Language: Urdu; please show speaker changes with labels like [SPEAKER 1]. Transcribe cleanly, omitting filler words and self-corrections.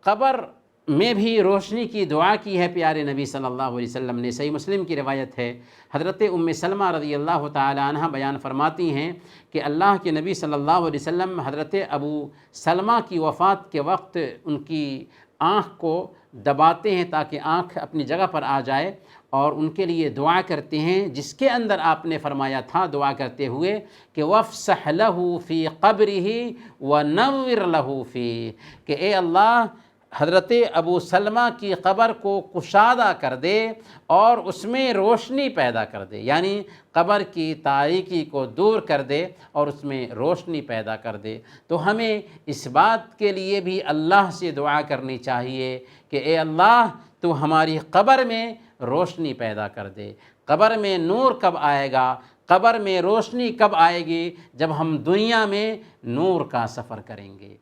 [SPEAKER 1] قبر میں بھی روشنی کی دعا کی ہے پیارے نبی صلی اللہ علیہ وسلم نے۔ صحیح مسلم کی روایت ہے، حضرت ام سلمہ رضی اللہ تعالی عنہ بیان فرماتی ہیں کہ اللہ کے نبی صلی اللہ علیہ وسلم حضرت ابو سلمہ کی وفات کے وقت ان کی آنکھ کو دباتے ہیں تاکہ آنکھ اپنی جگہ پر آ جائے، اور ان کے لیے دعا کرتے ہیں، جس کے اندر آپ نے فرمایا تھا دعا کرتے ہوئے کہ وَافْسَحْ لَهُ فِي قَبْرِهِ وَنَوِّرْ لَهُ فِيهِ، کہ اے اللہ حضرت ابو سلمہ کی قبر کو کشادہ کر دے اور اس میں روشنی پیدا کر دے، یعنی قبر کی تاریکی کو دور کر دے اور اس میں روشنی پیدا کر دے۔ تو ہمیں اس بات کے لیے بھی اللہ سے دعا کرنی چاہیے کہ اے اللہ تو ہماری قبر میں روشنی پیدا کر دے۔ قبر میں نور کب آئے گا، قبر میں روشنی کب آئے گی؟ جب ہم دنیا میں نور کا سفر کریں گے۔